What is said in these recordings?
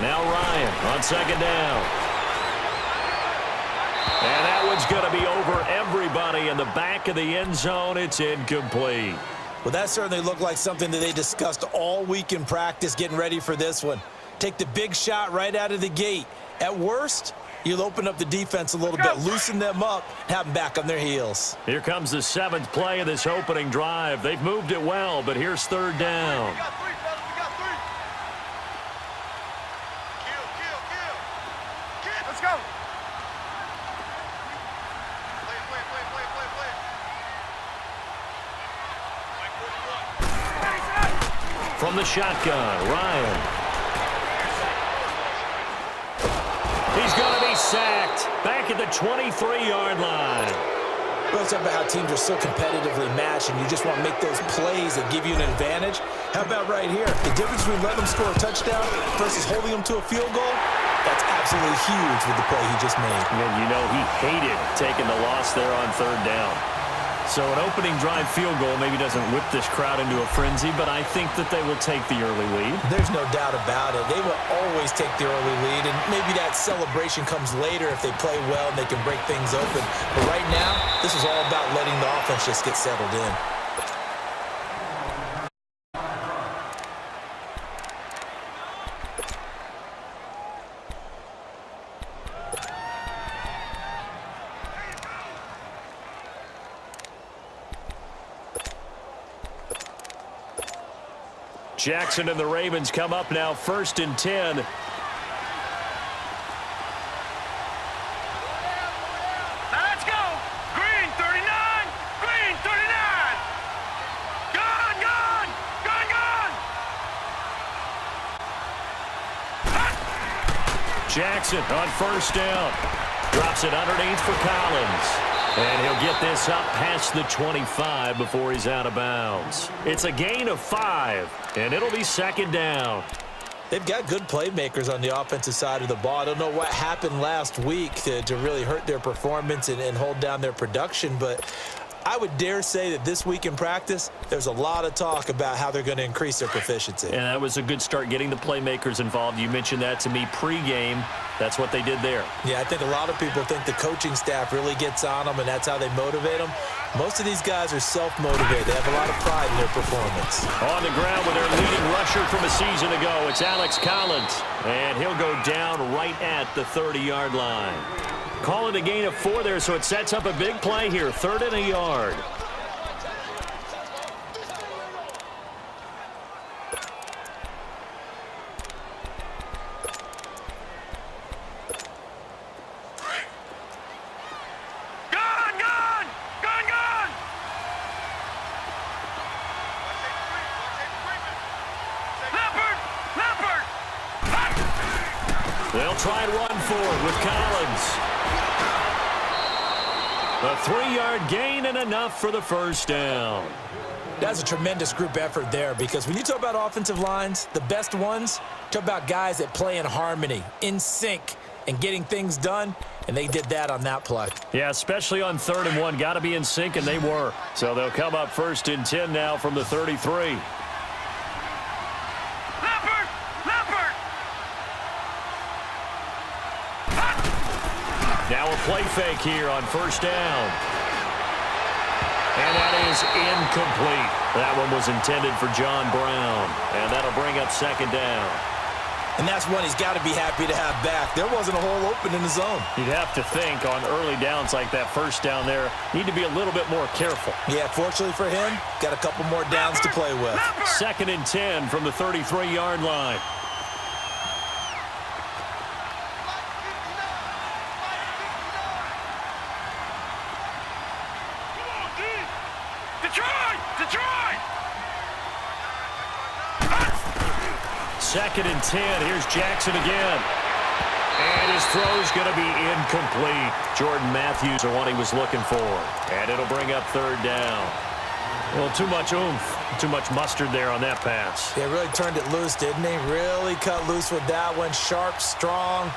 Now Ryan on second down. And that one's going to be over everybody in the back of the end zone. It's incomplete. Well, that certainly looked like something that they discussed all week in practice getting ready for this one. Take the big shot right out of the gate. At worst, you'll open up the defense a little bit, loosen them up, have them back on their heels. Here comes the 7th play of this opening drive. They've moved it well, but here's third down. We got three, fellas. We got three. Kill. Let's go. From the shotgun, Ryan. He's going to be sacked back at the 23-yard line. Well, talk about how teams are so competitively matched, and you just want to make those plays that give you an advantage. How about right here? The difference between letting them score a touchdown versus holding them to a field goal, that's absolutely huge with the play he just made. And you know he hated taking the loss there on third down. So an opening drive field goal maybe doesn't whip this crowd into a frenzy, but I think that they will take the early lead. There's no doubt about it. They will always take the early lead, and maybe that celebration comes later if they play well and they can break things open. But right now, this is all about letting the offense just get settled in. Jackson and the Ravens come up now, 1st and 10. Now let's go. Green 39. Green 39. Gone, gone. Gone, gone. Jackson on 1st down. Drops it underneath for Collins. And he'll get this up past the 25 before he's out of bounds. It's a gain of 5, and it'll be 2nd down. They've got good playmakers on the offensive side of the ball. I don't know what happened last week to really hurt their performance and hold down their production, but I would dare say that this week in practice, there's a lot of talk about how they're going to increase their proficiency. And that was a good start getting the playmakers involved. You mentioned that to me pregame. That's what they did there. Yeah, I think a lot of people think the coaching staff really gets on them, and that's how they motivate them. Most of these guys are self-motivated. They have a lot of pride in their performance. On the ground with their leading rusher from a season ago, it's Alex Collins. And he'll go down right at the 30-yard line. Call it a gain of 4 there, so it sets up a big play here. 3rd and a yard. Gone, gone. Gone, gone. Leopard. Leopard. They'll try and run forward with Collins. A 3-yard gain and enough for the 1st down. That's a tremendous group effort there, because when you talk about offensive lines, the best ones, talk about guys that play in harmony, in sync, and getting things done, and they did that on that play. Yeah, especially on 3rd and 1. Got to be in sync, and they were. So they'll come up 1st and 10 now from the 33. Leopard. Leopard. Now a play fake here on 1st down. And that is incomplete. That one was intended for John Brown. And that'll bring up 2nd down. And that's one he's got to be happy to have back. There wasn't a hole open in the zone. You'd have to think on early downs like that 1st down there, need to be a little bit more careful. Yeah, fortunately for him, got a couple more downs to play with. 2nd and 10 from the 33-yard line. Detroit! Detroit! 2nd and 10. Here's Jackson again. And his throw's going to be incomplete. Jordan Matthews, the one he was looking for. And it'll bring up 3rd down. Well, too much oomph, too much mustard there on that pass. Yeah, really turned it loose, didn't he? Really cut loose with that one. Sharp, strong.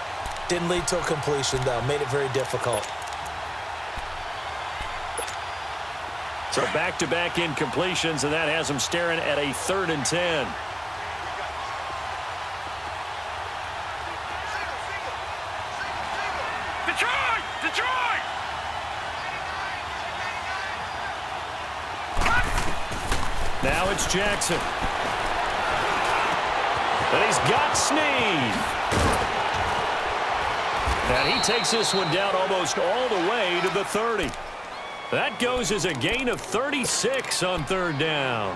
Didn't lead to a completion, though. Made it very difficult. So back-to-back incompletions, and that has him staring at a 3rd and 10. Now it's Jackson. And he's got Snead. And he takes this one down almost all the way to the 30. That goes as a gain of 36 on third down.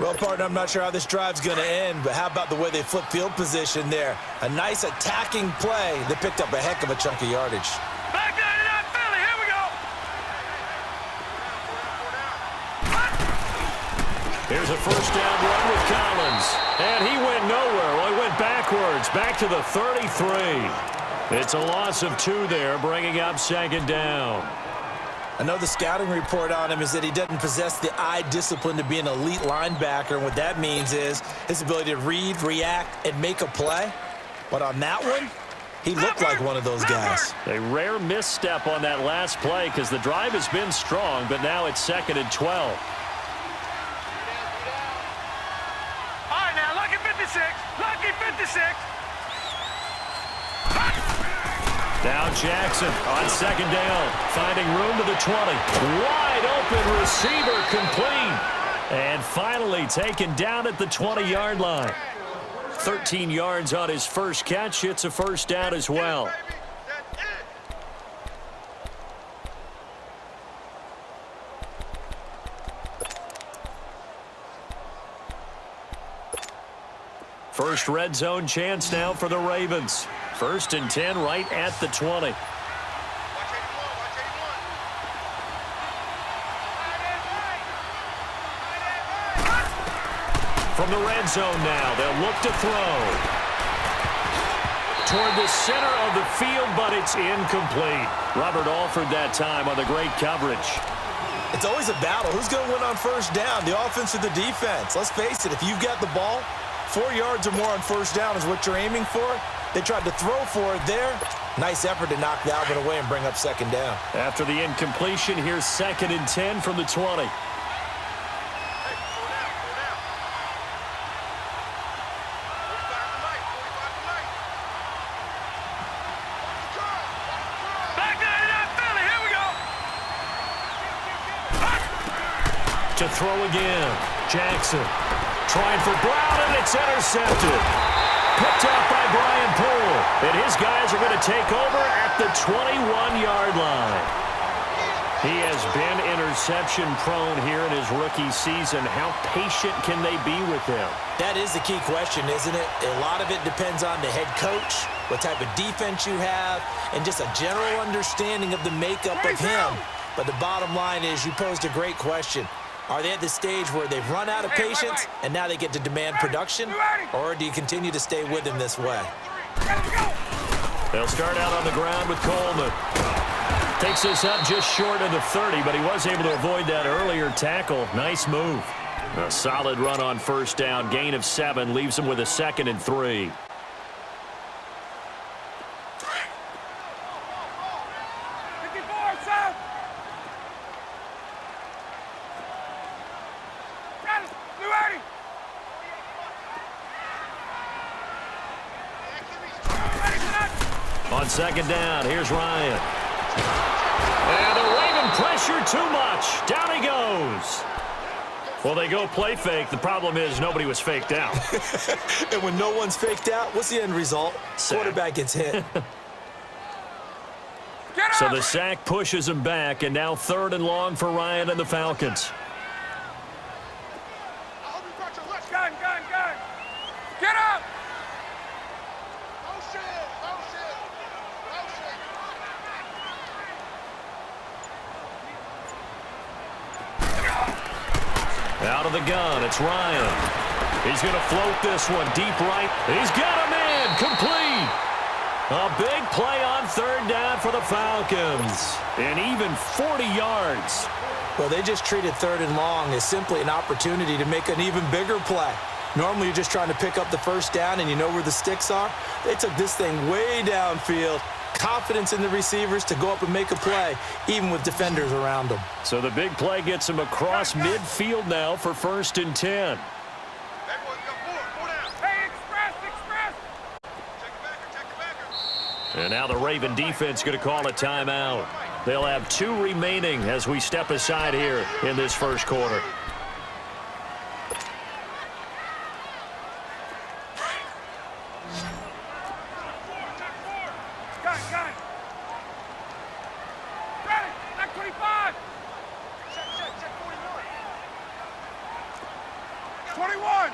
Well, partner, I'm not sure how this drive's going to end, but how about the way they flip field position there? A nice attacking play. They picked up a heck of a chunk of yardage. Back 99 Philly, here we go. Here's a first down run with Collins. And he went nowhere. Well, he went backwards, back to the 33. It's a loss of 2 there, bringing up second down. I know the scouting report on him is that he doesn't possess the eye discipline to be an elite linebacker. And what that means is his ability to read, react, and make a play. But on that one, he looked like one of those guys. A rare misstep on that last play because the drive has been strong, but now it's 2nd and 12. All right, now, lucky 56. Lucky 56. Now Jackson on second down, finding room to the 20. Wide open receiver complete. And finally taken down at the 20-yard line. 13 yards on his first catch. It's a first down as well. First red zone chance now for the Ravens. 1st and 10 right at the 20. From the red zone now, they'll look to throw. Toward the center of the field, but it's incomplete. Robert Alford that time on the great coverage. It's always a battle. Who's going to win on first down, the offense or the defense? Let's face it, if you've got the ball, 4 yards or more on first down is what you're aiming for. They tried to throw for it there. Nice effort to knock Dalvin away and bring up second down. After the incompletion, here's 2nd and 10 from the 20. To throw again. Jackson trying for Brown, and it's intercepted. Picked off by Brian Poole. And his guys are going to take over at the 21-yard line. He has been interception prone here in his rookie season. How patient can they be with him? That is the key question, isn't it? A lot of it depends on the head coach, what type of defense you have, and just a general understanding of the makeup of him. But the bottom line is you posed a great question. Are they at the stage where they've run out of patience and now they get to demand production? Or do you continue to stay with him this way? They'll start out on the ground with Coleman. Takes this up just short of the 30, but he was able to avoid that earlier tackle. Nice move. A solid run on first down. Gain of 7 leaves him with a 2nd and 3. On second down, here's Ryan. And the Raven pressure too much. Down he goes. Well, they go play fake. The problem is nobody was faked out. And when no one's faked out, what's the end result? Sack. Quarterback gets hit. So the sack pushes him back, and now 3rd and long for Ryan and the Falcons. Gun. Get up! Out of the gun, it's Ryan. He's going to float this one deep right. He's got a man, complete. A big play on 3rd down for the Falcons. And even 40 yards. Well, they just treated 3rd and long as simply an opportunity to make an even bigger play. Normally, you're just trying to pick up the first down and you know where the sticks are. They took this thing way downfield. Confidence in the receivers to go up and make a play, even with defenders around them. So the big play gets him across midfield now for 1st and 10. Hey, express! And now the Raven defense going to call a timeout. They'll have 2 remaining as we step aside here in this first quarter. 21.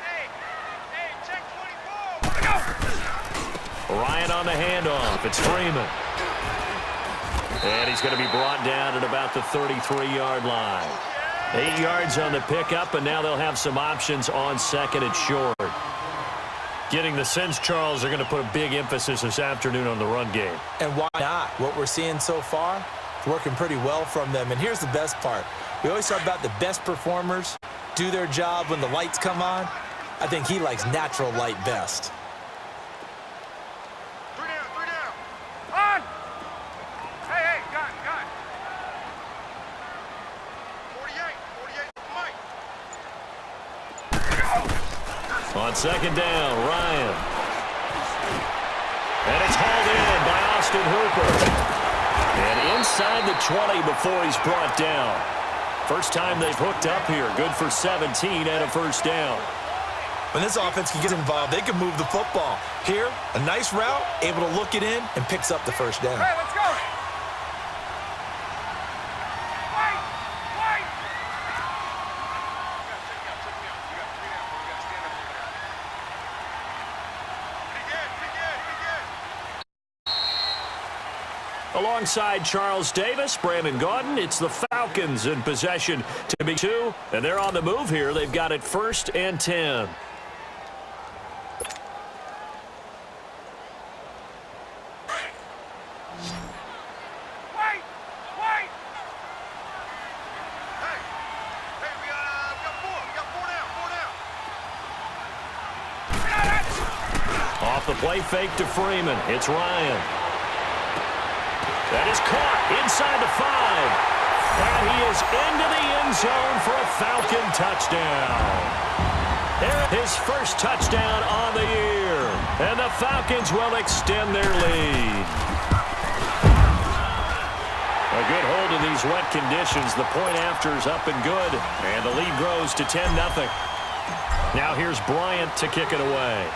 Hey, check 24. Go. Ryan on the handoff. It's Freeman. And he's going to be brought down at about the 33-yard line. 8 yards on the pickup, and now they'll have some options on second and short. Getting the sense, Charles, they're going to put a big emphasis this afternoon on the run game. And why not? What we're seeing so far, it's working pretty well from them. And here's the best part. We always talk about the best performers do their job when the lights come on. I think he likes natural light best. 3 down. On. Hey, gun. 48, Mike. On second down, Ryan. And it's hauled in by Austin Hooper. And inside the 20 before he's brought down. First time they've hooked up here. Good for 17 and a first down. When this offense can get involved, they can move the football. Here, a nice route, able to look it in, and picks up the first down. Hey, let's go. Wait. Alongside Charles Davis, Brandon Gaudin, it's the Falcons in possession to be 2. And they're on the move here. They've got it 1st and 10. We got 4 down. Off the play fake to Freeman. It's Ryan. That is caught inside the 5. And he is into the end zone for a Falcon touchdown. His first touchdown on the year. And the Falcons will extend their lead. A good hold in these wet conditions. The point after is up and good. And the lead grows to 10-0. Now here's Bryant to kick it away.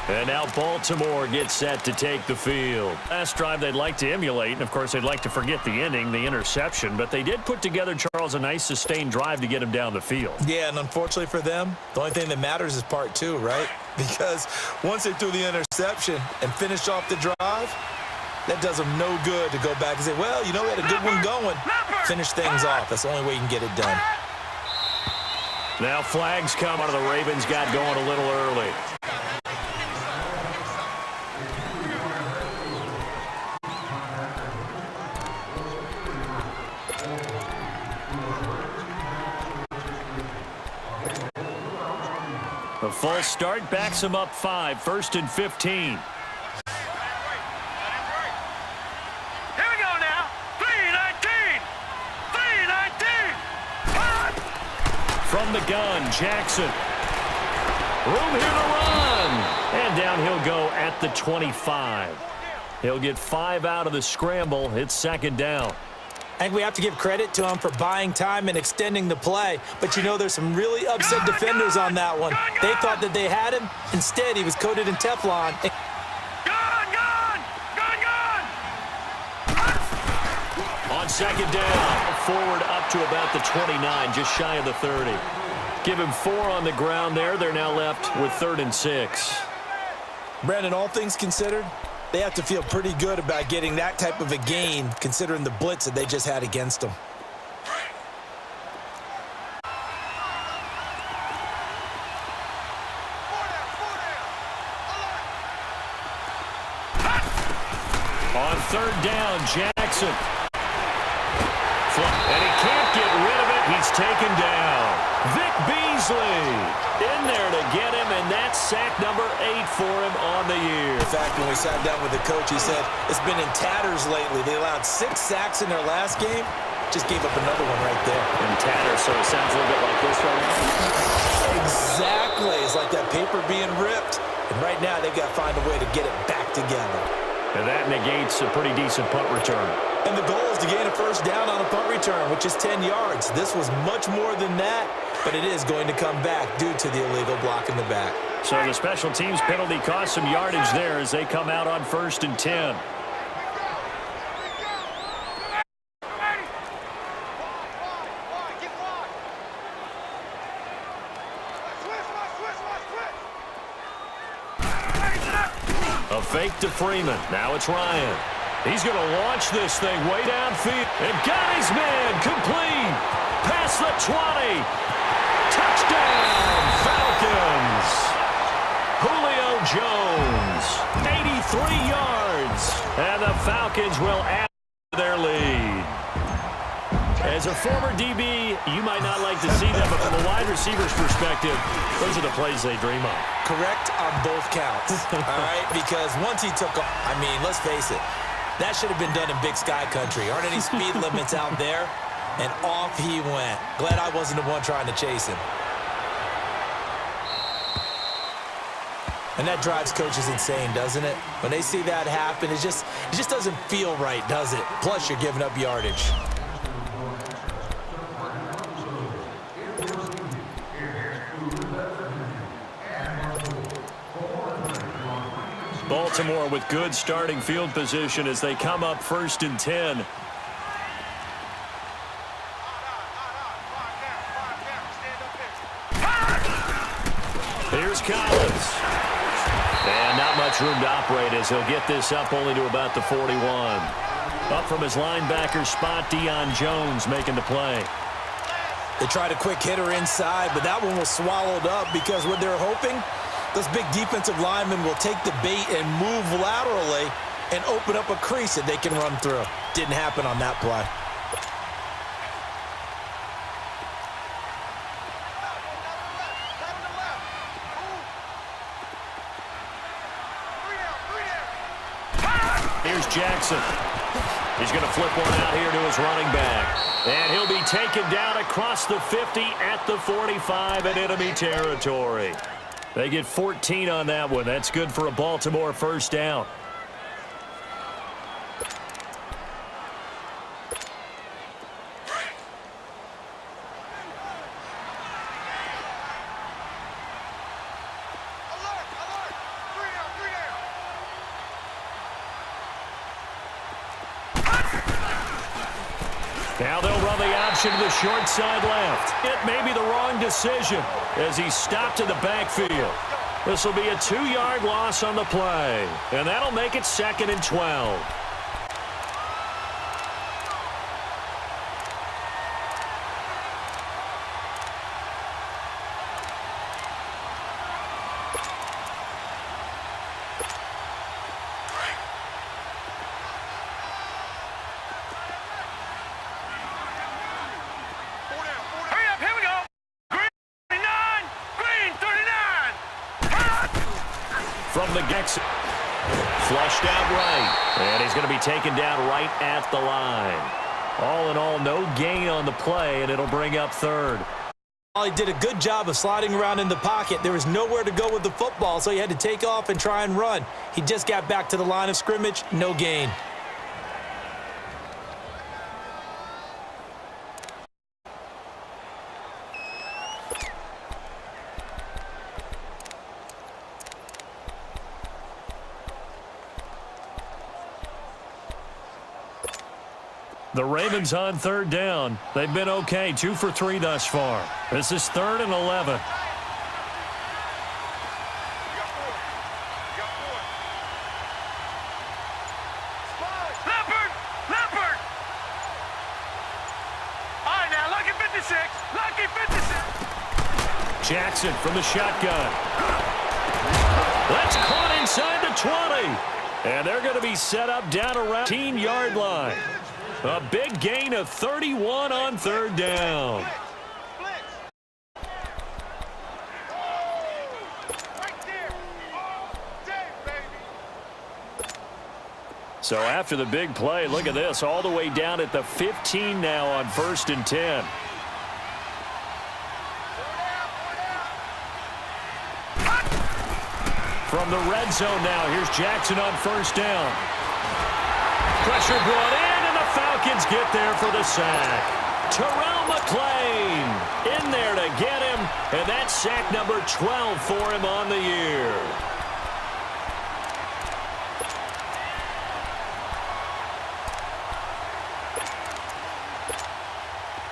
And now Baltimore gets set to take the field. Last drive they'd like to emulate, and of course they'd like to forget the ending, the interception, but they did put together, Charles, a nice sustained drive to get him down the field. Yeah, and unfortunately for them, the only thing that matters is part 2, right? Because once they threw the interception and finished off the drive, that does them no good to go back and say, well, you know, we had a good one going. Finish things off. That's the only way you can get it done. Now flags come out of the Ravens, got going a little early. A false start backs him up 5, 1st and 15. Here we go now. 3-19. From the gun, Jackson. Room here to run. And down he'll go at the 25. He'll get 5 out of the scramble. It's second down. I think we have to give credit to him for buying time and extending the play. But, you know, there's some really upset defenders on that one. They thought that they had him. Instead, he was coated in Teflon. On second down, forward up to about the 29, just shy of the 30. Give him 4 on the ground there. They're now left with 3rd and 6. Brandon, all things considered, they have to feel pretty good about getting that type of a gain, considering the blitz that they just had against them. On 3rd down, Jackson. And he can't get rid of it. He's taken down. Vic Beasley in there to get him, and that's sack number 8 for him on the year. In fact, when we sat down with the coach, he said it's been in tatters lately. They allowed 6 sacks in their last game. Just gave up another one right there. In tatters, so it sounds a little bit like this right now. Exactly. It's like that paper being ripped. And right now, they've got to find a way to get it back together. And that negates a pretty decent punt return. And the goal is to gain a first down on a punt return, which is 10 yards. This was much more than that, but it is going to come back due to the illegal block in the back. So the special teams penalty cost some yardage there as they come out on 1st and 10. A fake to Freeman. Now it's Ryan. He's going to launch this thing way downfield. And got his man complete. Past the 20. Touchdown, Falcons. Julio Jones, 83 yards. And the Falcons will add to their lead. As a former DB, you might not like to see that, but from a wide receiver's perspective, those are the plays they dream of. Correct on both counts, all right? Because once he took off, I mean, let's face it, that should have been done in Big Sky Country. Aren't any speed limits out there? And off he went. Glad I wasn't the one trying to chase him. And that drives coaches insane, doesn't it? When they see that happen, it just doesn't feel right, does it? Plus, you're giving up yardage. Baltimore with good starting field position as they come up 1st and 10. Here's Collins. And not much room to operate as he'll get this up only to about the 41. Up from his linebacker spot, Deion Jones making the play. They tried a quick hitter inside, but that one was swallowed up because what they're hoping, those big defensive linemen will take the bait and move laterally and open up a crease that they can run through. Didn't happen on that play. Here's Jackson. He's going to flip one out here to his running back. And he'll be taken down across the 50 at the 45 in enemy territory. They get 14 on that one. That's good for a Baltimore first down. Now they'll run the option to the short side left. It may be the wrong decision as he stopped in the backfield. This will be a 2-yard loss on the play, and that'll make it 2nd and 12. From the Jackson, flushed out right, and he's going to be taken down right at the line. All in all, no gain on the play, and it'll bring up 3rd. Well, he did a good job of sliding around in the pocket. There was nowhere to go with the football, so he had to take off and try and run. He just got back to the line of scrimmage, no gain. The Ravens on 3rd down. They've been okay, 2 for 3 thus far. This is 3rd and 11. Leopard! All right, now, lucky 56. Lucky 56. Jackson from the shotgun. That's caught inside the 20. And they're going to be set up down around the 18-yard line. A big gain of 31 on 3rd down. So after the big play, look at this, all the way down at the 15 now on 1st and 10. From the red zone now, here's Jackson on 1st down. Pressure brought in, and the Falcons get there for the sack. Terrell McClain in there to get him, and that's sack number 12 for him on the year.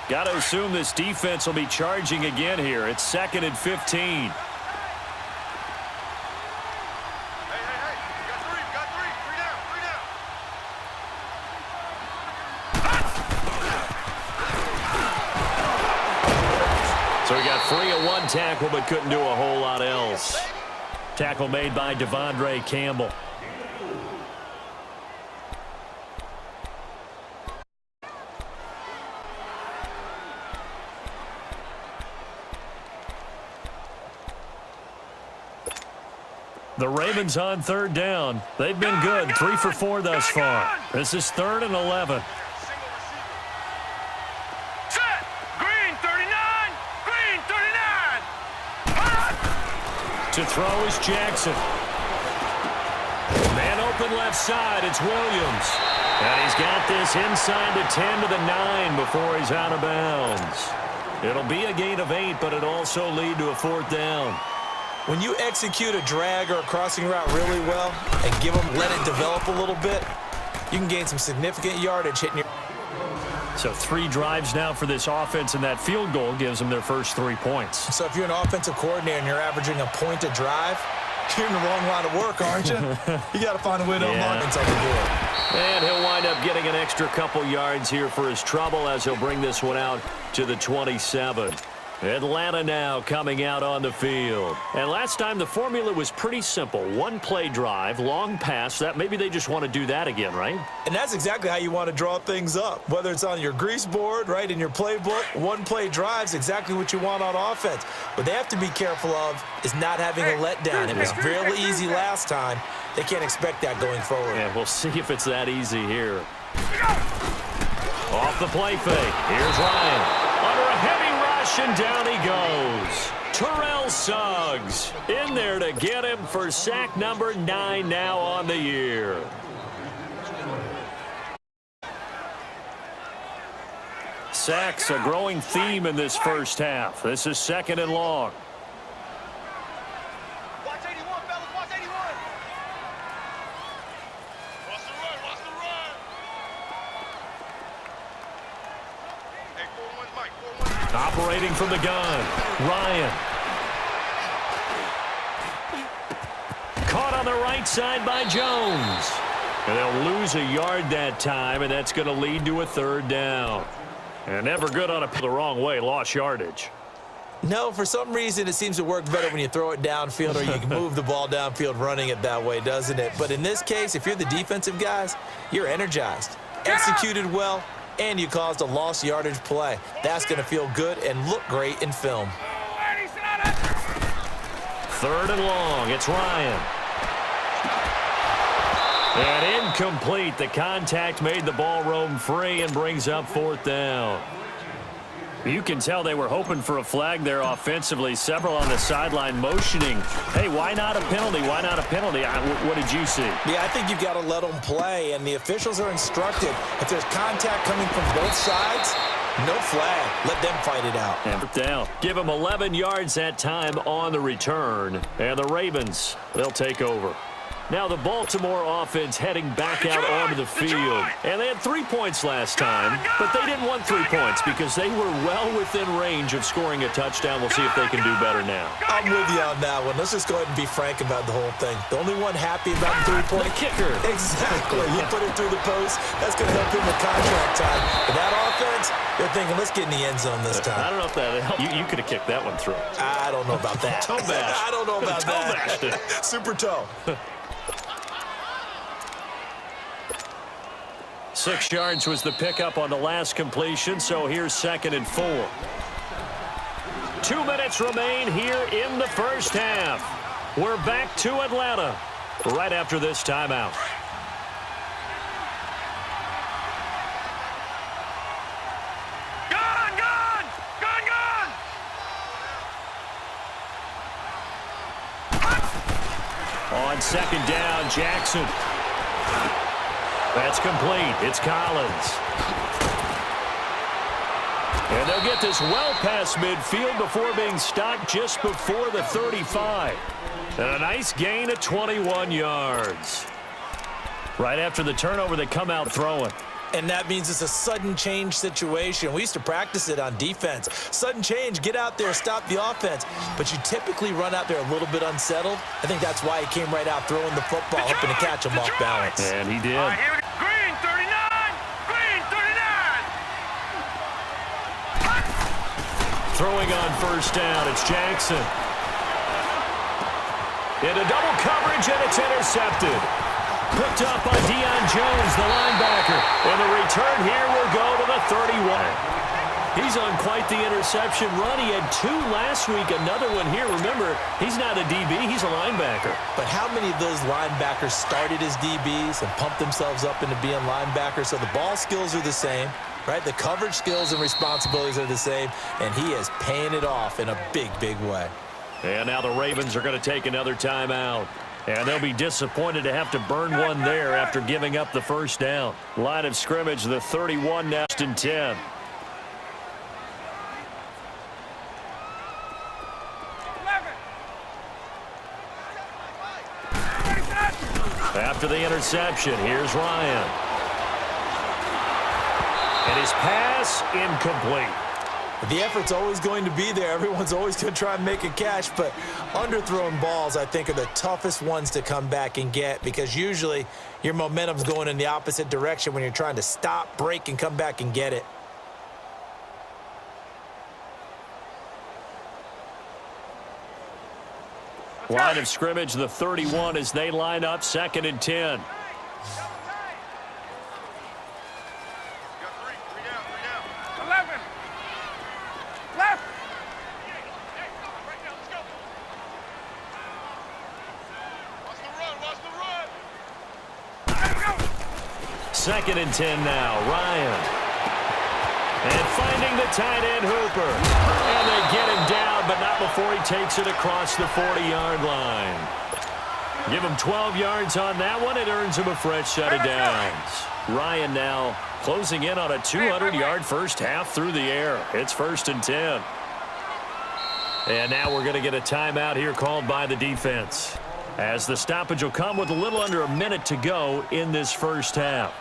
Got to assume this defense will be charging again here. It's 2nd and 15. So he got free of one tackle but couldn't do a whole lot else. Tackle made by Devondre Campbell. The Ravens on 3rd down. They've been good, 3 for 4 thus far. This is 3rd and 11. Set. Green 39. Green 39. To throw is Jackson. Man open left side, it's Williams. And he's got this inside the 10 to the 9 before he's out of bounds. It'll be a gain of 8, but it'll also lead to a 4th down. When you execute a drag or a crossing route really well and let it develop a little bit, you can gain some significant yardage hitting your... So 3 drives now for this offense, and that field goal gives them their first 3 points. So if you're an offensive coordinator and you're averaging a point a drive, you're in the wrong line of work, aren't you? You got to find a way to unlock it on the board. And he'll wind up getting an extra couple yards here for his trouble as he'll bring this one out to the 27. Atlanta now coming out on the field. And last time the formula was pretty simple. 1-play drive, long pass. That maybe they just want to do that again, right? And that's exactly how you want to draw things up. Whether it's on your grease board, right, in your playbook, 1-play drive's exactly what you want on offense. What they have to be careful of is not having a letdown. It was real easy last time. They can't expect that going forward. Yeah, we'll see if it's that easy here. Off the play fake. Here's Ryan. Under a heavy rush, and down he goes. Terrell Suggs in there to get him for sack number 9 now on the year. Sacks a growing theme in this first half. This is 2nd and long. Watch 81, fellas. Watch 81. Watch the run. Watch the run. Hey, 4-1, Mike. 4-1. Operating from the gun, Ryan. Caught on the right side by Jones. And they'll lose a yard that time, and that's going to lead to a 3rd down. And never good on the wrong way, lost yardage. No, for some reason, it seems to work better when you throw it downfield or you can move the ball downfield running it that way, doesn't it? But in this case, if you're the defensive guys, you're energized, executed well, and you caused a lost yardage play. That's going to feel good and look great in film. 3rd and long. It's Ryan. And incomplete. The contact made the ball roam free and brings up 4th down. You can tell they were hoping for a flag there offensively. Several on the sideline motioning. Hey, why not a penalty? Why not a penalty? What did you see? Yeah, I think you've got to let them play, and the officials are instructed. If there's contact coming from both sides, no flag. Let them fight it out. And down. Give them 11 yards that time on the return. And the Ravens, they'll take over. Now the Baltimore offense heading back out onto the field. And they had 3 points last time, but they didn't want 3 points because they were well within range of scoring a touchdown. We'll see if they can do better now. I'm with you on that one. Let's just go ahead and be frank about the whole thing. The only one happy about the 3-point kicker. Exactly. You put it through the post. That's going to help him with contract time. But that offense, they're thinking, let's get in the end zone this time. I don't know if that helped. You could have kicked that one through. I don't know about that. Toe bash. I don't know about toe that. Super toe. 6 yards was the pickup on the last completion, so here's 2nd and 4. 2 minutes remain here in the first half. We're back to Atlanta right after this timeout. Gun, gun! Gun, gun! On 2nd down, Jackson. That's complete. It's Collins. And they'll get this well past midfield before being stopped just before the 35. And a nice gain of 21 yards. Right after the turnover, they come out throwing. And that means it's a sudden change situation. We used to practice it on defense. Sudden change, get out there, stop the offense. But you typically run out there a little bit unsettled. I think that's why he came right out throwing the football, hoping to catch him off balance. And he did. All right, here we go. Green 39! Green 39! Throwing on first down, it's Jackson. Into double coverage, and it's intercepted. Picked up by Deion Jones, the linebacker. And the return here will go to the 31. He's on quite the interception run. He had 2 last week, another one here. Remember, he's not a DB, he's a linebacker. But how many of those linebackers started as DBs and pumped themselves up into being linebackers? So the ball skills are the same, right? The coverage skills and responsibilities are the same, and he is paying it off in a big, big way. And now the Ravens are going to take another timeout. And they'll be disappointed to have to burn one there after giving up the first down. Line of scrimmage, the 31 now and 10. After the interception, here's Ryan. And his pass incomplete. The effort's always going to be there. Everyone's always going to try and make a catch, but underthrown balls, I think, are the toughest ones to come back and get because usually your momentum's going in the opposite direction when you're trying to stop, break, and come back and get it. Line of scrimmage, the 31 as they line up, 2nd and 10. Second and 10 now, Ryan. And finding the tight end, Hooper. And they get him down, but not before he takes it across the 40-yard line. Give him 12 yards on that one. It earns him a fresh set of downs. Ryan now closing in on a 200-yard first half through the air. It's 1st and 10. And now we're going to get a timeout here called by the defense, as the stoppage will come with a little under a minute to go in this first half.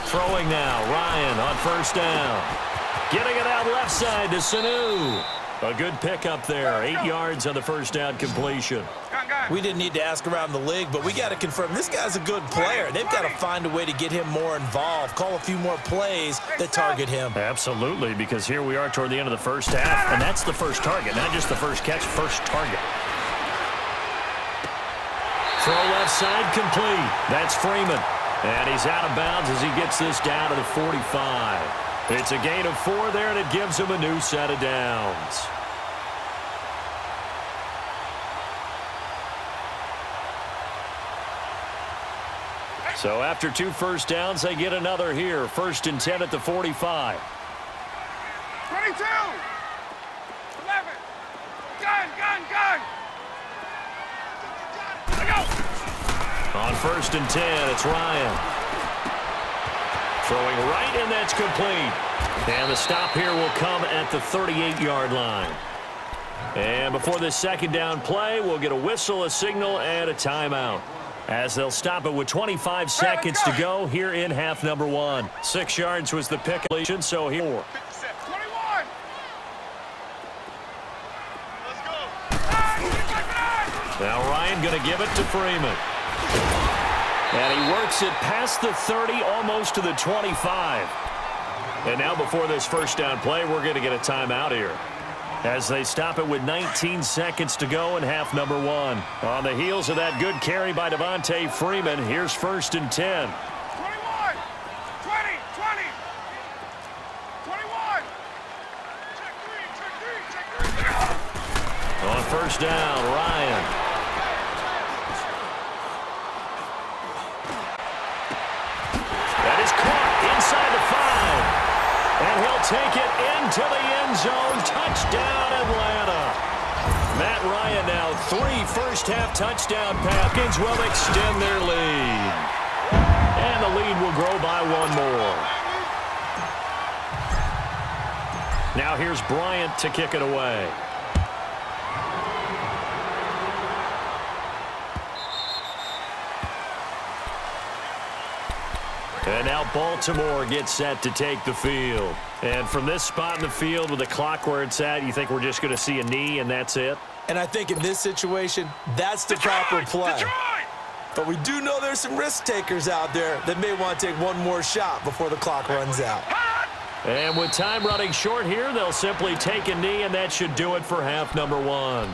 Throwing now, Ryan on first down. Getting it out left side to Sanu. A good pickup there, 8 yards on the first down completion. We didn't need to ask around the league, but we got to confirm this guy's a good player. They've got to find a way to get him more involved, call a few more plays that target him. Absolutely, because here we are toward the end of the first half, and that's the first target, not just the first catch, first target. Throw left side complete. That's Freeman. And he's out of bounds as he gets this down to the 45. It's a gain of 4 there, and it gives him a new set of downs. So after 2 first downs, they get another here. 1st and 10 at the 45. 22! 11! Gun! On 1st and 10, it's Ryan. Throwing right, and that's complete. And the stop here will come at the 38-yard line. And before this second down play, we'll get a whistle, a signal, and a timeout, as they'll stop it with 25 seconds to go here in half number 1. 6 yards was the pick, so here. 21! Now Ryan going to give it to Freeman. And he works it past the 30, almost to the 25. And now before this first down play, we're going to get a timeout here, as they stop it with 19 seconds to go in half number 1. On the heels of that good carry by Devontae Freeman, here's 1st and 10. 21! 20! 21! Check 3! On first down, Ryan. That is caught take it into the end zone. Touchdown, Atlanta. Matt Ryan now 3 first-half touchdown passes will extend their lead. And the lead will grow by 1 more. Now here's Bryant to kick it away. And now Baltimore gets set to take the field. And from this spot in the field with the clock where it's at, you think we're just going to see a knee and that's it? And I think in this situation, that's the proper play. But we do know there's some risk takers out there that may want to take one more shot before the clock runs out. And with time running short here, they'll simply take a knee, and that should do it for half number 1.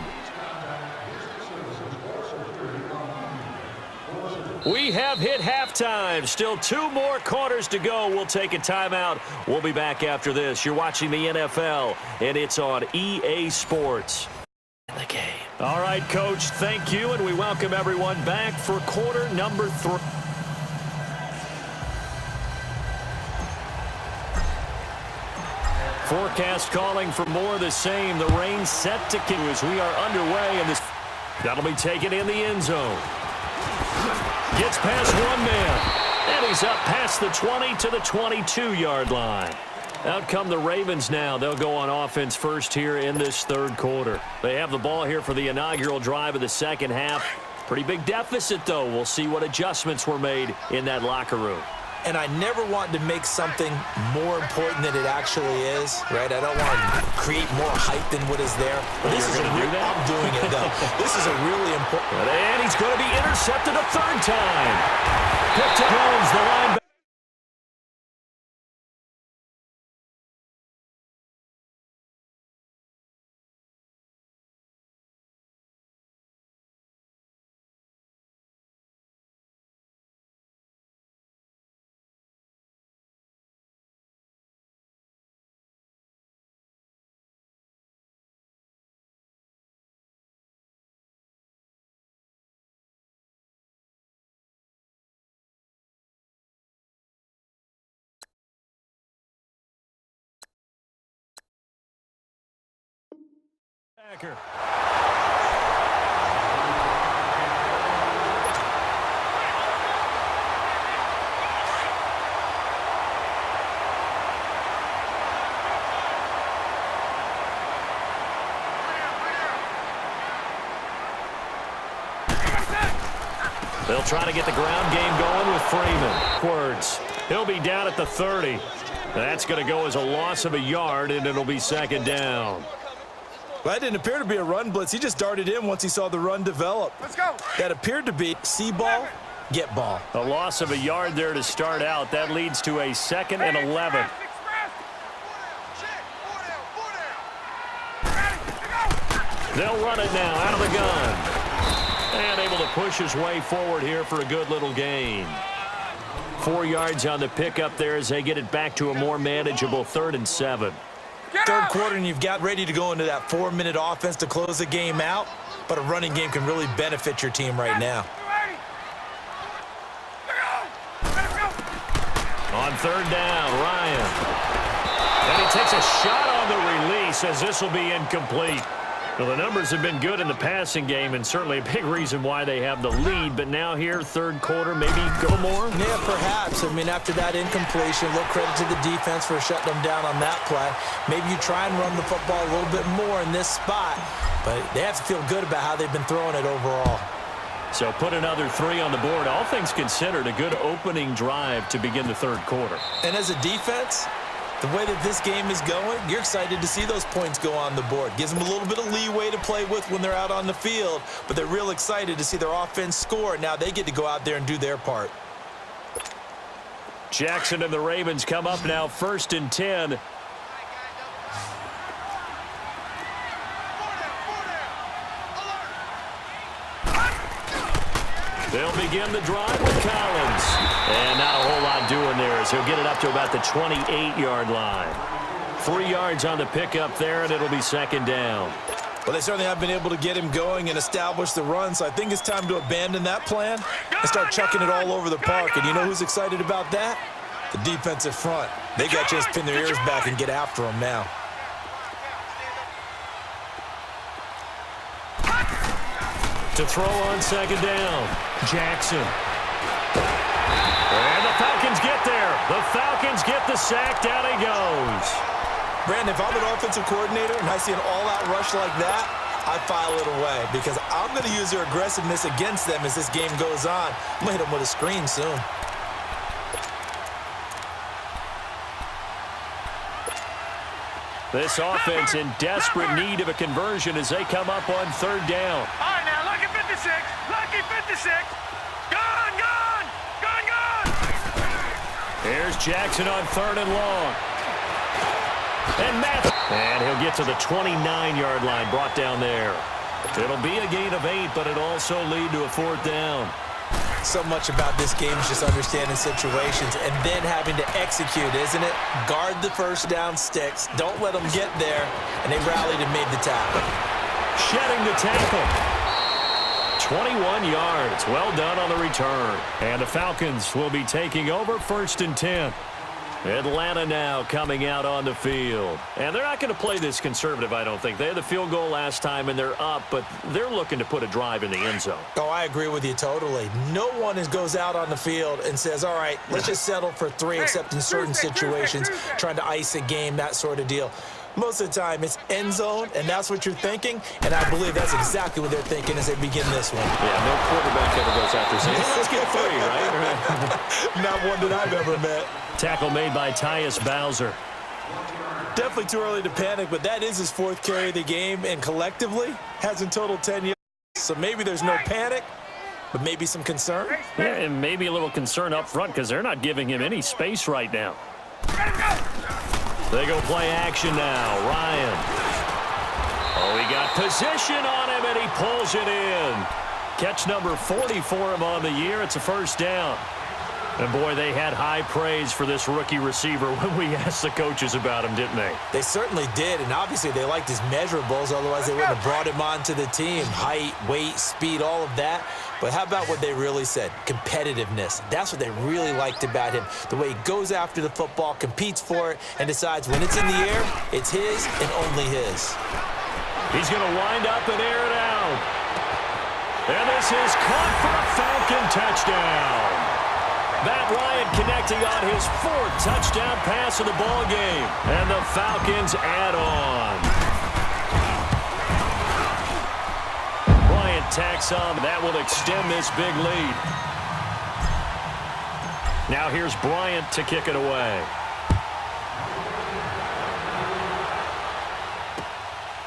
We have hit halftime. Still 2 more quarters to go. We'll take a timeout. We'll be back after this. You're watching the NFL, and it's on EA Sports. The game. All right, Coach, thank you, and we welcome everyone back for quarter number 3. Forecast calling for more of the same. The rain set to continue as we are underway, and this that'll be taken in the end zone. Gets past 1 man, and he's up past the 20 to the 22-yard line. Out come the Ravens now. They'll go on offense first here in this 3rd quarter. They have the ball here for the inaugural drive of the 2nd half. Pretty big deficit, though. We'll see what adjustments were made in that locker room. And I never want to make something more important than it actually is, right? I don't want to create more hype than what is there. But this is I'm doing it, though. This is a really important. And he's going to be intercepted a 3rd time. Picked up Jones, the linebacker. They'll try to get the ground game going with Freeman. Words. He'll be down at the 30. That's going to go as a loss of a yard, and it'll be 2nd down. Well, that didn't appear to be a run blitz. He just darted in once he saw the run develop. Let's go. That appeared to be see ball, get ball. A loss of a yard there to start out. That leads to a 2nd and 11. They'll run it now out of the gun. And able to push his way forward here for a good little gain. 4 yards on the pickup there as they get it back to a more manageable 3rd and 7. 3rd quarter, and you've got ready to go into that 4-minute offense to close the game out. But a running game can really benefit your team right now. On 3rd down, Ryan. And he takes a shot on the release as this will be incomplete. Well, the numbers have been good in the passing game, and certainly a big reason why they have the lead. But now here, 3rd quarter, maybe go more? Yeah, perhaps. I mean, after that incompletion, a little credit to the defense for shutting them down on that play. Maybe you try and run the football a little bit more in this spot. But they have to feel good about how they've been throwing it overall. So put another 3 on the board. All things considered, a good opening drive to begin the 3rd quarter. And as a defense, the way that this game is going, you're excited to see those points go on the board. Gives them a little bit of leeway to play with when they're out on the field, but they're real excited to see their offense score. Now they get to go out there and do their part. Jackson and the Ravens come up now 1st and 10. They'll begin the drive with Collins. And not a whole lot doing there as he'll get it up to about the 28-yard line. 3 yards on the pickup there, and it'll be 2nd down. Well, they certainly have been able to get him going and establish the run, so I think it's time to abandon that plan and start chucking it all over the park. And you know who's excited about that? The defensive front, they got to just pin their ears back and get after them now. To throw on second down, Jackson. And the Falcons get there. The Falcons get the sack. Down he goes. Brandon, if I'm an offensive coordinator and I see an all-out rush like that, I file it away because I'm going to use their aggressiveness against them as this game goes on. I'm going to hit them with a screen soon. This offense in desperate need of a conversion as they come up on third down. All right, now, lucky 56. Lucky 56. Gone, gone. Gone, gone. Here's Jackson on third and long. And he'll get to the 29-yard line, brought down there. It'll be a gain of 8, but it'll also lead to a fourth down. So much about this game is just understanding situations and then having to execute, isn't it? Guard the first down sticks. Don't let them get there. And they rallied and made the tackle. Shedding the tackle. 21 yards. Well done on the return. And the Falcons will be taking over 1st and 10. Atlanta now coming out on the field. And they're not going to play this conservative, I don't think. They had the field goal last time, and they're up, but they're looking to put a drive in the end zone. Oh, I agree with you totally. No one goes out on the field and says, all right, let's just settle for 3, except in certain situations, trying to ice a game, that sort of deal. Most of the time, it's end zone, and that's what you're thinking, and I believe that's exactly what they're thinking as they begin this one. Yeah, no quarterback ever goes out there saying, hey, let's get 3, right? Not one that I've ever met. Tackle made by Tyus Bowser. Definitely too early to panic, but that is his 4th carry of the game, and collectively has in total 10 yards. So maybe there's no panic, but maybe some concern. Yeah, and maybe a little concern up front because they're not giving him any space right now. They go play action now. Ryan. Oh, he got position on him, and he pulls it in. Catch number 40 for him on the year. It's a first down. And, boy, they had high praise for this rookie receiver when we asked the coaches about him, didn't they? They certainly did, and obviously they liked his measurables. Otherwise, they wouldn't have brought him onto the team. Height, weight, speed, all of that. But how about what they really said? Competitiveness. That's what they really liked about him. The way he goes after the football, competes for it, and decides when it's in the air, it's his and only his. He's going to wind up and air it out. And this is caught for a Falcon touchdown. Matt Ryan connecting on his 4th touchdown pass of the ball game. And the Falcons add on. Bryant tacks on. That will extend this big lead. Now here's Bryant to kick it away.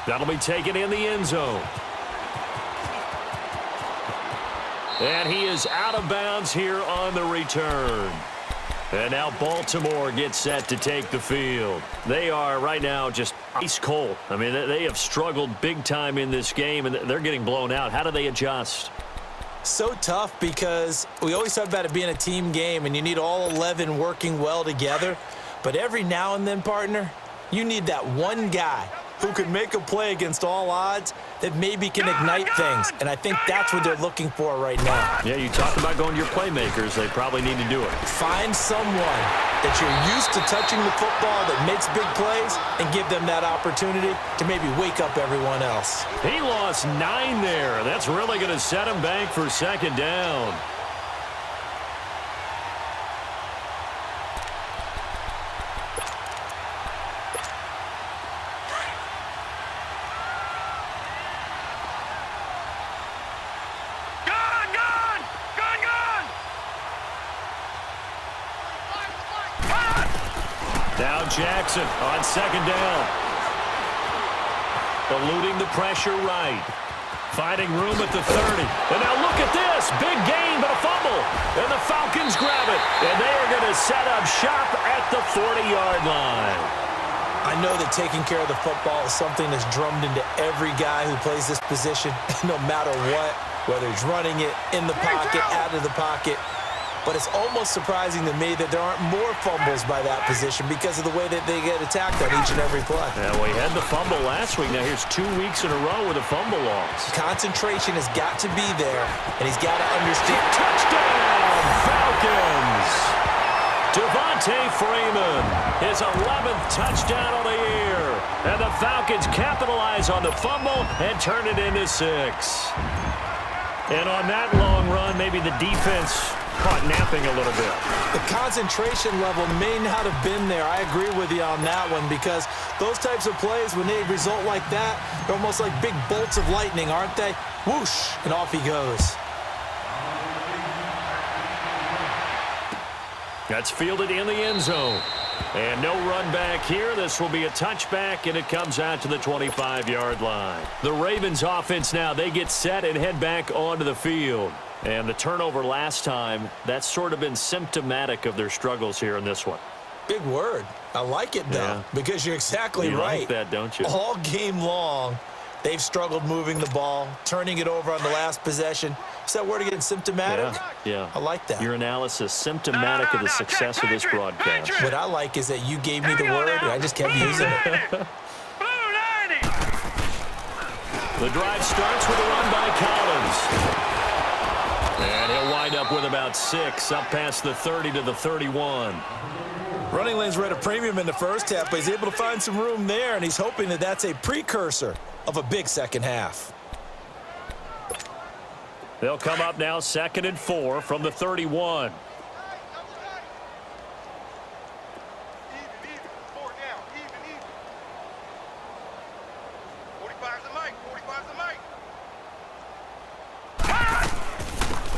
That'll be taken in the end zone. And he is out of bounds here on the return. And now Baltimore gets set to take the field. They are right now just ice cold. I mean, they have struggled big time in this game, and they're getting blown out. How do they adjust? So tough because we always talk about it being a team game, and you need all 11 working well together. But every now and then, partner, you need that one guy who can make a play against all odds that maybe can ignite things. And I think that's what they're looking for right now. Yeah, you talk about going to your playmakers. They probably need to do it. Find someone that you're used to touching the football that makes big plays and give them that opportunity to maybe wake up everyone else. He lost 9 there. That's really going to set him back for second down. Now Jackson on second down. Eluding the pressure right. Finding room at the 30. And now look at this. Big gain, but a fumble. And the Falcons grab it. And they are going to set up shop at the 40-yard line. I know that taking care of the football is something that's drummed into every guy who plays this position, no matter what, whether he's running it, in the pocket, out of the pocket. But it's almost surprising to me that there aren't more fumbles by that position because of the way that they get attacked on each and every play. Yeah, we had the fumble last week. Now here's 2 weeks in a row with a fumble loss. Concentration has got to be there, and he's got to understand. Touchdown, Falcons! Devontae Freeman, his 11th touchdown of the year. And the Falcons capitalize on the fumble and turn it into 6. And on that long run, maybe the defense caught napping a little bit. The concentration level may not have been there. I agree with you on that one, because those types of plays, when they result like that, they're almost like big bolts of lightning, aren't they? Whoosh, and off he goes. That's fielded in the end zone. And no run back here. This will be a touchback, and it comes out to the 25-yard line. The Ravens offense now, they get set and head back onto the field. And the turnover last time, that's sort of been symptomatic of their struggles here in this one. Big word. I like it, though, because you're exactly right. You like that, don't you? All game long, they've struggled moving the ball, turning it over on the last possession. Is that word again, symptomatic? Yeah. I like that. Your analysis, symptomatic of the success of this broadcast. What I like is that you gave me the word, and I just kept using it. The drive starts with a run by Collins. And he'll wind up with about 6, up past the 30 to the 31. Running lanes were at a premium in the first half, but he's able to find some room there, and he's hoping that that's a precursor of a big second half. They'll come up now 2nd and 4 from the 31.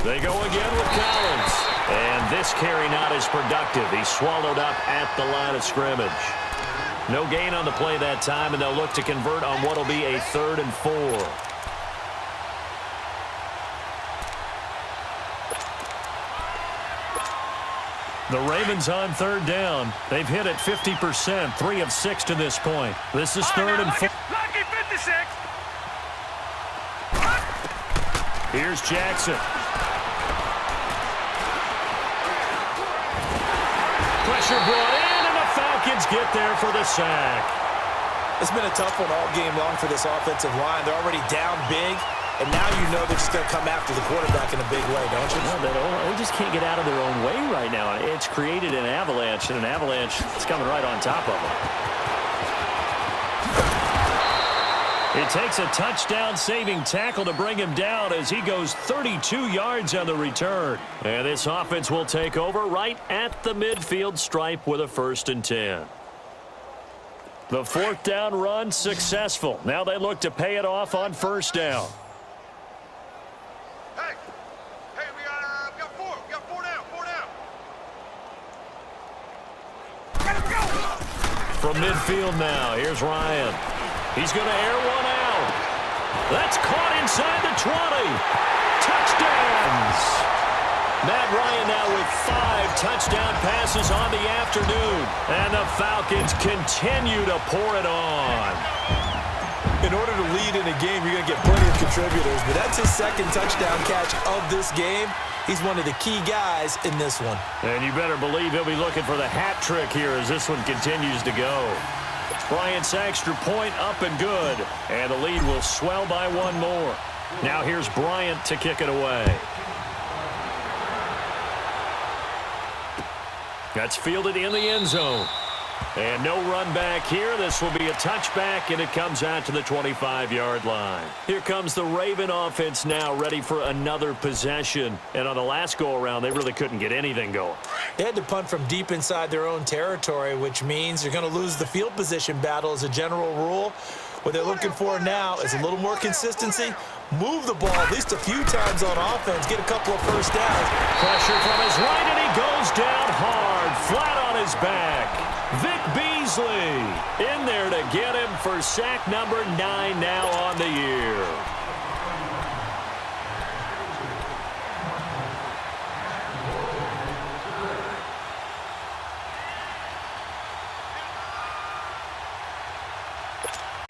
They go again with Collins. And this carry not as productive. He's swallowed up at the line of scrimmage. No gain on the play that time, and they'll look to convert on what will be a 3rd and 4. The Ravens on 3rd down. They've hit it 50%, 3 of 6 to this point. This is 3rd and 4. Lucky 56. Here's Jackson. Pressure brought in, and the Falcons get there for the sack. It's been a tough one all game long for this offensive line. They're already down big, and now you know they're just going to come after the quarterback in a big way, don't you? No, they just can't get out of their own way right now. It's created an avalanche, and an avalanche is coming right on top of them. It takes a touchdown-saving tackle to bring him down as he goes 32 yards on the return. And this offense will take over right at the midfield stripe with a 1st and 10. The 4th down run successful. Now they look to pay it off on 1st down. Hey, we got 4. We got 4 down. 4 down. Go. From midfield now, here's Ryan. He's going to air one out. That's caught inside the 20. Touchdowns. Matt Ryan now with 5 touchdown passes on the afternoon. And the Falcons continue to pour it on. In order to lead in a game, you're going to get plenty of contributors, but that's his 2nd touchdown catch of this game. He's one of the key guys in this one. And you better believe he'll be looking for the hat trick here as this one continues to go. Bryant's extra point up and good. And the lead will swell by 1 more. Now here's Bryant to kick it away. That's fielded in the end zone. And no run back here. This will be a touchback, and it comes out to the 25-yard line. Here comes the Raven offense now, ready for another possession. And on the last go-around, they really couldn't get anything going. They had to punt from deep inside their own territory, which means you're going to lose the field position battle as a general rule. What they're looking for now is a little more consistency. Move the ball at least a few times on offense. Get a couple of 1st downs. Pressure from his right, and he goes down hard, flat on his back. Vic Beasley in there to get him for sack number 9 now on the year.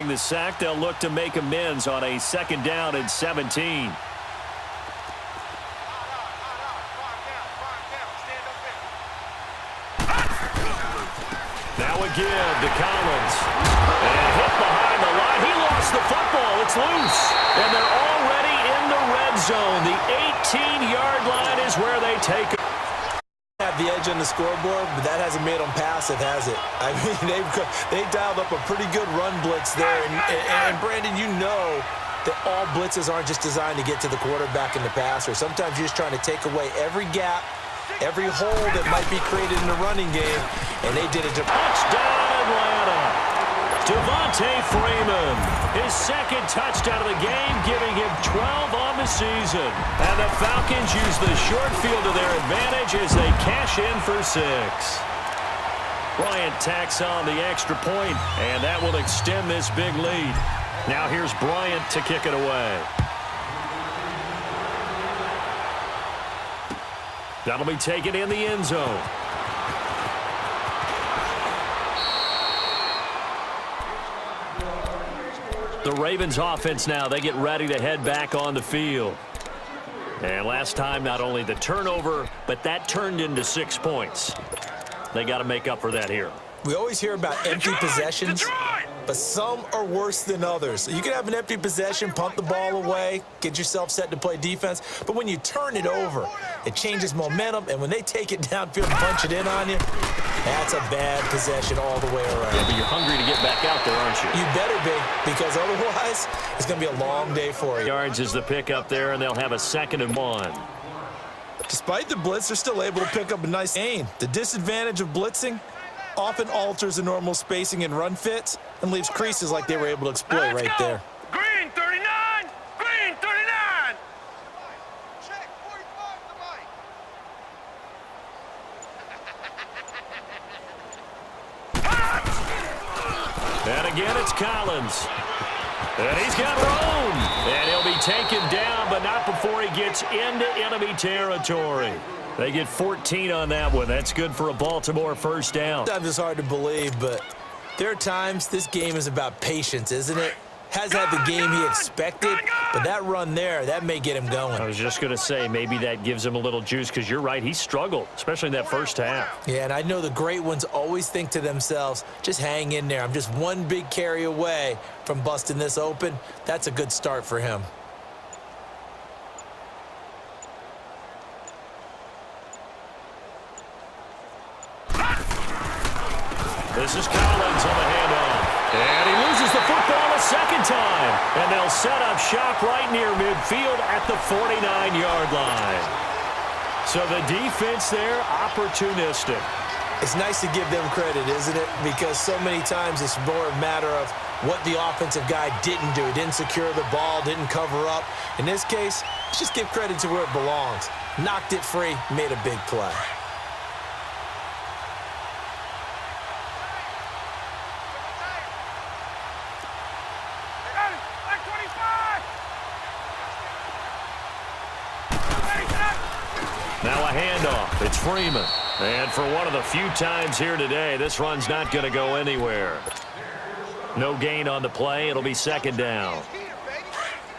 The sack, they'll look to make amends on a 2nd down and 17. Now a give to Collins. And hit behind the line. He lost the football. It's loose. And they're already in the red zone. The 18-yard line is where they take it. Have the edge on the scoreboard, but that hasn't made them passive, has it? I mean, they've dialed up a pretty good run blitz there. And Brandon, you know that all blitzes aren't just designed to get to the quarterback and the passer. Sometimes you're just trying to take away every gap, every hole that might be created in the running game, and they did it to touchdown Atlanta. Devontae Freeman, his second touchdown of the game, giving him 12 on the season. And the Falcons use the short field to their advantage as they cash in for 6. Bryant tacks on the extra point, and that will extend this big lead. Now here's Bryant to kick it away. That'll be taken in the end zone. The Ravens offense now, they get ready to head back on the field. And last time, not only the turnover, but that turned into 6 points. They got to make up for that here. We always hear about empty possessions, but some are worse than others. You can have an empty possession, punt the ball away, get yourself set to play defense, but when you turn it over, it changes momentum, and when they take it downfield and punch it in on you, that's a bad possession all the way around. Yeah, but you're hungry to get back out there, aren't you? You better be, because otherwise, it's going to be a long day for you. Yards is the pickup there, and they'll have a 2nd and 1. Despite the blitz, they're still able to pick up a nice gain. The disadvantage of blitzing often alters the normal spacing and run fits and leaves creases like they were able to exploit right there. Green 39! Green 39! Check 45 to Mike. And again, it's Collins. And he's got room. And he'll be taken down, but not before he gets into enemy territory. They get 14 on that one. That's good for a Baltimore first down. Sometimes it's hard to believe, but there are times this game is about patience, isn't it? Has had the game he expected, but that run there, that may get him going. I was just going to say, maybe that gives him a little juice, because you're right, he struggled, especially in that first half. Yeah, and I know the great ones always think to themselves, just hang in there. I'm just one big carry away from busting this open. That's a good start for him. This is Collins on the handoff. And he loses the football a second time. And they'll set up shop right near midfield at the 49-yard line. So the defense there, opportunistic. It's nice to give them credit, isn't it? Because so many times it's more a matter of what the offensive guy didn't do. He didn't secure the ball, didn't cover up. In this case, let's just give credit to where it belongs. Knocked it free, made a big play. Now a handoff. It's Freeman. And for one of the few times here today, this run's not going to go anywhere. No gain on the play. It'll be 2nd down.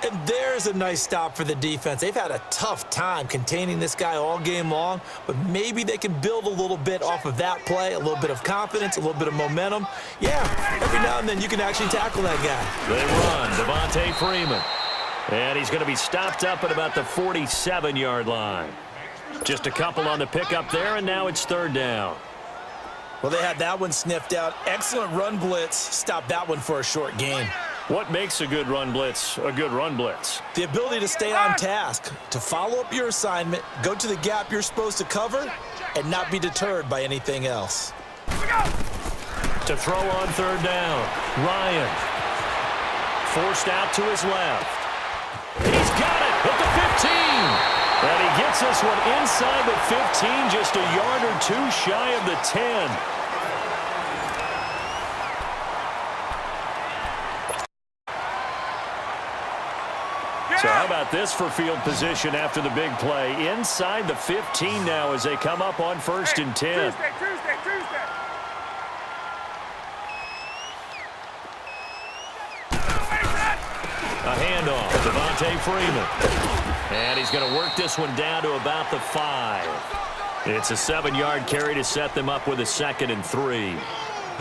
And there's a nice stop for the defense. They've had a tough time containing this guy all game long, but maybe they can build a little bit off of that play, a little bit of confidence, a little bit of momentum. Yeah, every now and then you can actually tackle that guy. They run. Devontae Freeman. And he's going to be stopped up at about the 47-yard line. Just a couple on the pickup there, and now it's 3rd down. Well, they had that one sniffed out. Excellent run blitz. Stopped that one for a short gain. What makes a good run blitz a good run blitz? The ability to stay on task, to follow up your assignment, go to the gap you're supposed to cover, and not be deterred by anything else. To throw on 3rd down, Ryan. Forced out to his left. He's got it at the 15. And he gets this one inside the 15, just a yard or two shy of the 10. So how about this for field position after the big play? Inside the 15 now as they come up on 1st and 10. Tuesday. A handoff, Devontae Freeman. And he's going to work this one down to about the 5. It's a 7-yard carry to set them up with a 2nd and 3.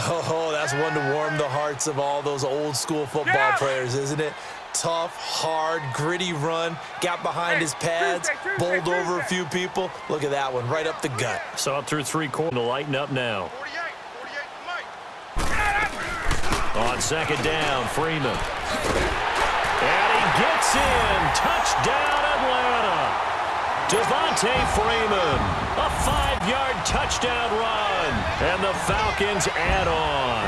Oh, that's one to warm the hearts of all those old school football players, isn't it? tough, hard, gritty run. Got behind his pads, bowled over a few people. Look at that one, right up the gut. Saw it through three quarters to lighten up now. 48 to Mike. On second down, Freeman. And he gets in. Touchdown, Atlanta. Devontae Freeman, a 5-yard touchdown run, and the Falcons add on.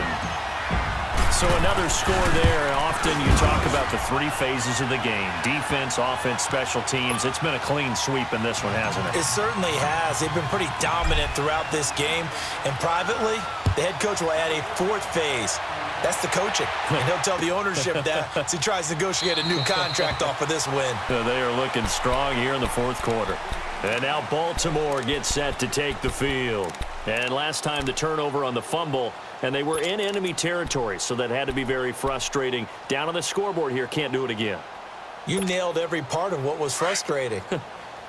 So another score there. Often you talk about the three phases of the game: defense, offense, special teams. It's been a clean sweep in this one, hasn't it? It certainly has. They've been pretty dominant throughout this game. And privately, the head coach will add a fourth phase. That's the coaching. And he'll tell the ownership that as he tries to negotiate a new contract off of this win. They are looking strong here in the fourth quarter. And now Baltimore gets set to take the field. And last time the turnover on the fumble, and they were in enemy territory, so that had to be very frustrating. Down on the scoreboard here, can't do it again. You nailed every part of what was frustrating.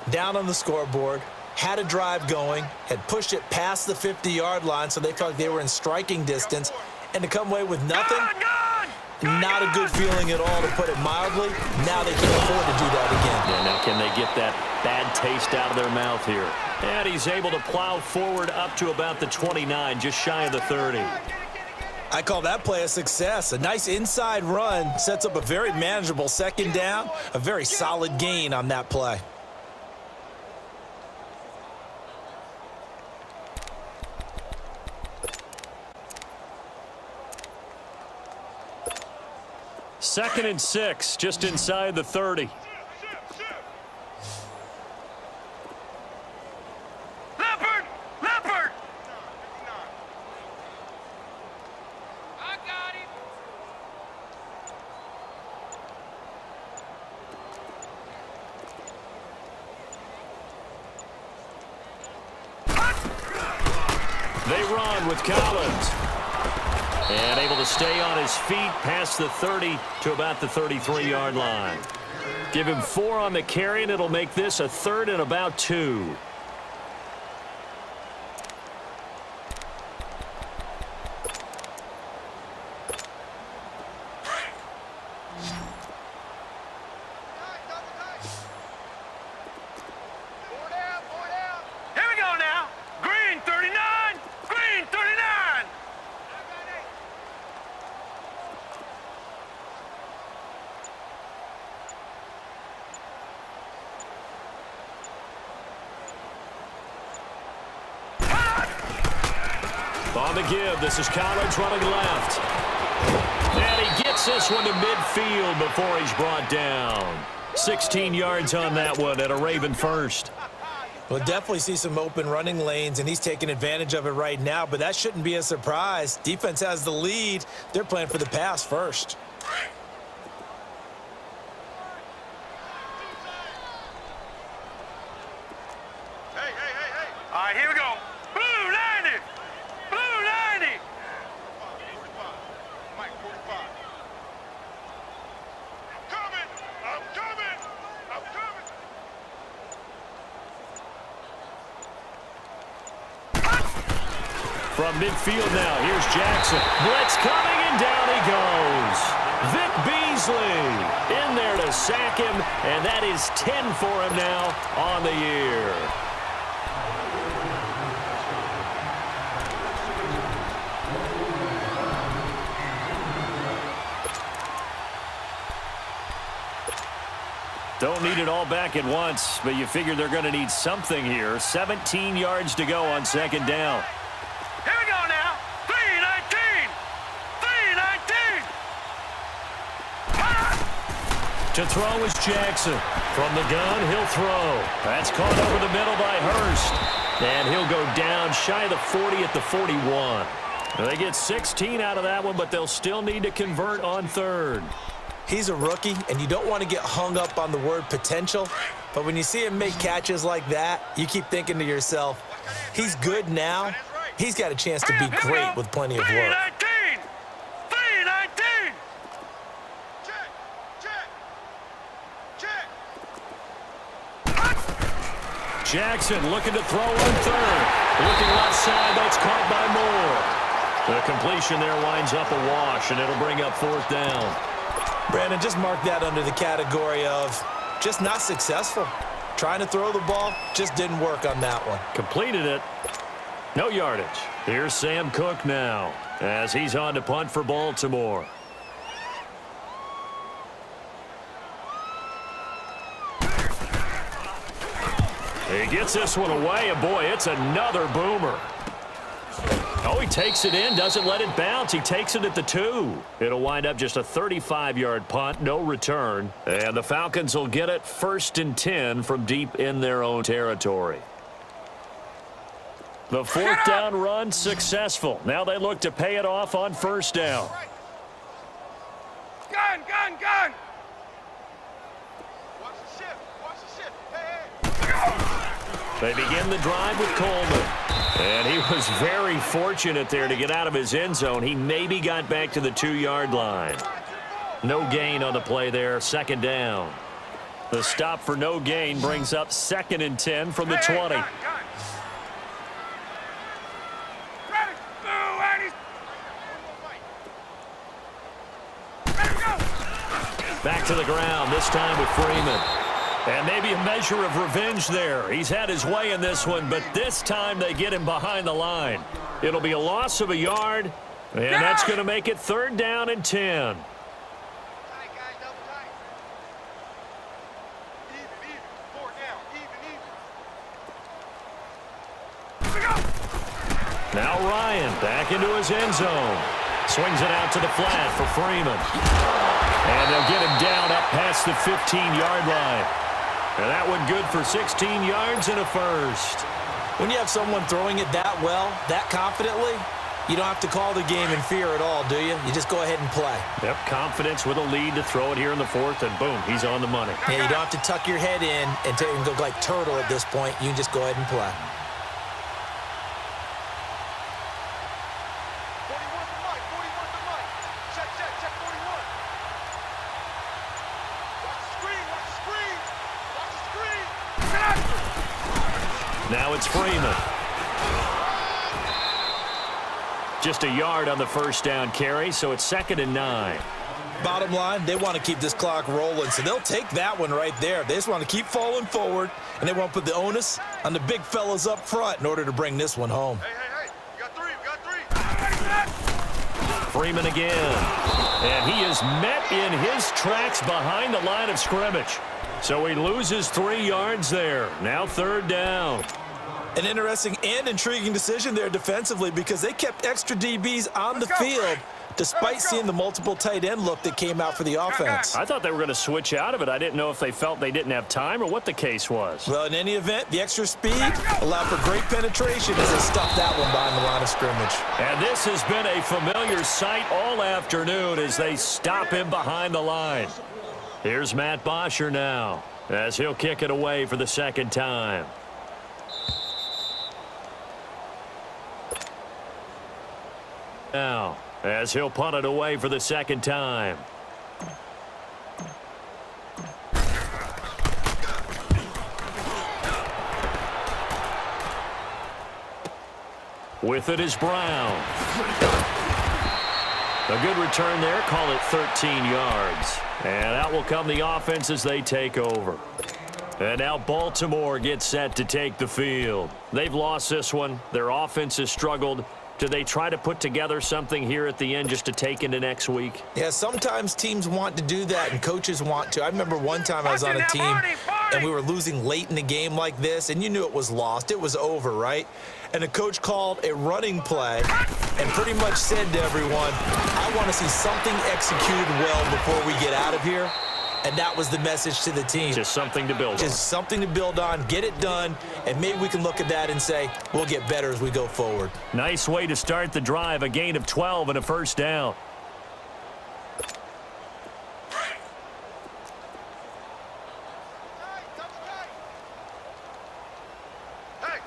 Down on the scoreboard, had a drive going, had pushed it past the 50-yard line, so they felt like they were in striking distance, and to come away with nothing, not a good feeling at all, to put it mildly. Now they can't afford to do that again. Yeah, now can they get that bad taste out of their mouth here? And he's able to plow forward up to about the 29, just shy of the 30. I call that play a success. A nice inside run sets up a very manageable second down, a very solid gain on that play. Second and 6, just inside the 30. Leopard! Leopard! I got him. They run with Collins. And able to stay on his feet past the 30 to about the 33-yard line. Give him 4 on the carry, and it'll make this a 3rd and about 2. Here we go now. Green 39. Green 39. On the give, this is Collins running left. And he gets this one to midfield before he's brought down. 16 yards on that one and a Raven first. We'll definitely see some open running lanes, and he's taking advantage of it right now, but that shouldn't be a surprise. Defense has the lead. They're playing for the pass first. Hey. All right, here we go. Blue 90. Blue 90. 45. Mike, 45. I'm coming. From midfield now, here's Jackson. Blitz coming, and down he goes. Vic Beasley in there to sack him, and that is 10 for him now on the year. Don't need it all back at once, but you figure they're going to need something here. 17 yards to go on second down. Here we go now. 319. 319. To throw is Jackson. From the gun, he'll throw. That's caught over the middle by Hurst. And he'll go down shy of the 40 at the 41. They get 16 out of that one, but they'll still need to convert on third. He's a rookie, and you don't want to get hung up on the word potential. But when you see him make catches like that, you keep thinking to yourself, he's good now. He's got a chance to be great with plenty of work. 319. 319. Check. Jackson looking to throw on third. Looking left side, that's caught by Moore. The completion there winds up a wash, and it'll bring up fourth down. Brandon, just mark that under the category of just not successful. Trying to throw the ball, just didn't work on that one. Completed it. No yardage. Here's Sam Cook now as he's on to punt for Baltimore. He gets this one away, and boy, it's another boomer. Oh, he takes it in, doesn't let it bounce. He takes it at the 2. It'll wind up just a 35-yard punt, no return. And the Falcons will get it 1st and 10 from deep in their own territory. The 4th down run successful. Now they look to pay it off on 1st down. Gun, gun, gun! Watch the shift. Watch the shift. Hey, They begin the drive with Coleman. And he was very fortunate there to get out of his end zone. He maybe got back to the 2-yard line. No gain on the play there, 2nd down. The stop for no gain brings up 2nd and 10 from the 20. Gun, gun. Ready? Move, Eddie. Ready to go. Back to the ground, this time with Freeman. And maybe a measure of revenge there. He's had his way in this one, but this time they get him behind the line. It'll be a loss of a yard, and that's going to make it 3rd down and 10. tight, guys. Double tight. Even. 4 down. Even. Here we go. Now Ryan back into his end zone. Swings it out to the flat for Freeman. And they'll get him down up past the 15-yard line. And that one good for 16 yards and a first. When you have someone throwing it that well, that confidently, you don't have to call the game in fear at all, do you? You just go ahead and play. Yep, confidence with a lead to throw it here in the 4th, and boom, he's on the money. Yeah, you don't have to tuck your head in and go like turtle at this point. You can just go ahead and play. 41 to Mike. 41 to Mike. Check 41. Watch the screen. Watch the screen. Watch the screen. Now it's Freeman. Just a yard on the 1st down carry, so it's 2nd and 9. Bottom line, they want to keep this clock rolling, so they'll take that one right there. They just want to keep falling forward, and they won't put the onus on the big fellas up front in order to bring this one home. Hey. We got 3. We got 3. Freeman again. And he is met in his tracks behind the line of scrimmage. So he loses 3 yards there. Now 3rd down. An interesting and intriguing decision there defensively because they kept extra DBs on the field despite seeing the multiple tight end look that came out for the offense. I thought they were going to switch out of it. I didn't know if they felt they didn't have time or what the case was. Well, in any event, the extra speed allowed for great penetration as they stuffed that one behind the line of scrimmage. And this has been a familiar sight all afternoon as they stop him behind the line. Here's Matt Bosher now as he'll kick it away for the 2nd time. Now, as he'll punt it away for the 2nd time. With it is Brown. A good return there, call it 13 yards. And out will come the offense as they take over. And now Baltimore gets set to take the field. They've lost this one. Their offense has struggled. Do they try to put together something here at the end just to take into next week? Yeah, sometimes teams want to do that and coaches want to. I remember one time I was on a team and we were losing late in the game like this, and you knew it was lost. It was over, right? And the coach called a running play and pretty much said to everyone, I want to see something executed well before we get out of here. And that was the message to the team. Just something to build on. Just something to build on, get it done, and maybe we can look at that and say, we'll get better as we go forward. Nice way to start the drive, a gain of 12 and a 1st down. Hey,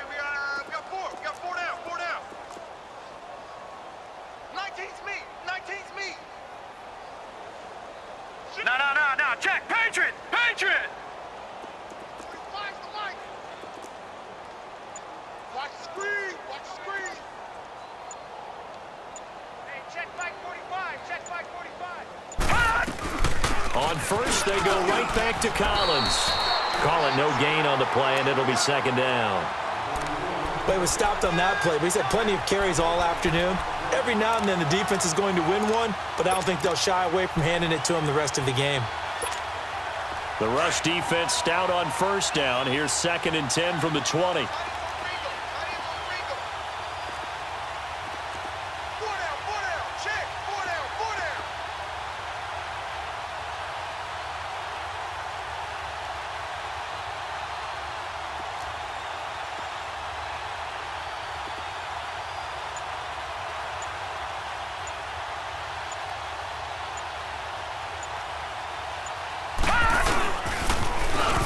we got 4. We got 4 down. 4 down. 19's me. 19's me. No. Check. Patriot. Patriot. 45's the Mike. Watch the screen. Watch the screen. Hey, check. right back to Collins. Call it no gain on the play, and it'll be second down. But he was stopped on that play, but he's had plenty of carries all afternoon. Every now and then the defense is going to win one, but I don't think they'll shy away from handing it to him the rest of the game. The rush defense stout on first down. Here's 2nd and 10 from the 20.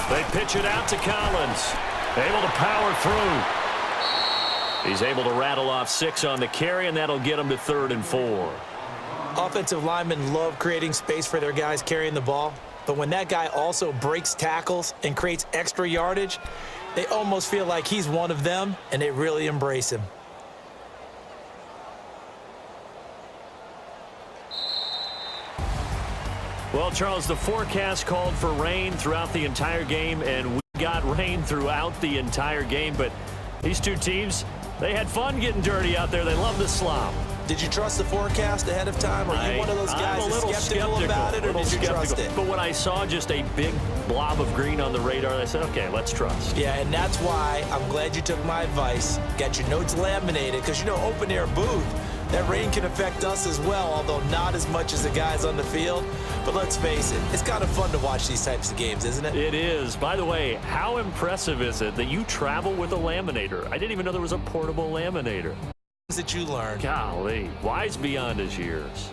They pitch it out to Collins. Able to power through. He's able to rattle off 6 on the carry, and that'll get him to 3rd and 4. Offensive linemen love creating space for their guys carrying the ball, but when that guy also breaks tackles and creates extra yardage, they almost feel like he's one of them, and they really embrace him. Well, Charles, the forecast called for rain throughout the entire game, and we got rain throughout the entire game. But these two teams, they had fun getting dirty out there. They love the slop. Did you trust the forecast ahead of time? Are you one of those guys I'm a little skeptical about it, or did you trust it? But when I saw just a big blob of green on the radar, I said, okay, let's trust. Yeah, and that's why I'm glad you took my advice. Got your notes laminated, because, you know, open-air booth, that rain can affect us as well, although not as much as the guys on the field. But let's face it, it's kind of fun to watch these types of games, isn't it? It is. By the way, how impressive is it that you travel with a laminator? I didn't even know there was a portable laminator. That you learn. Golly, wise beyond his years.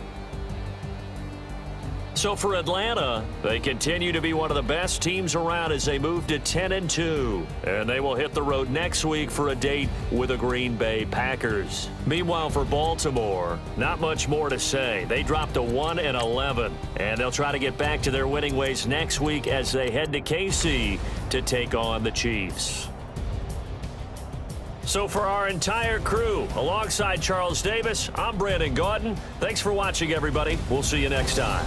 So for Atlanta, they continue to be one of the best teams around as they move to 10-2. And they will hit the road next week for a date with the Green Bay Packers. Meanwhile, for Baltimore, not much more to say. They dropped to 1-11, and they'll try to get back to their winning ways next week as they head to KC to take on the Chiefs. So for our entire crew, alongside Charles Davis, I'm Brandon Gautin. Thanks for watching, everybody. We'll see you next time.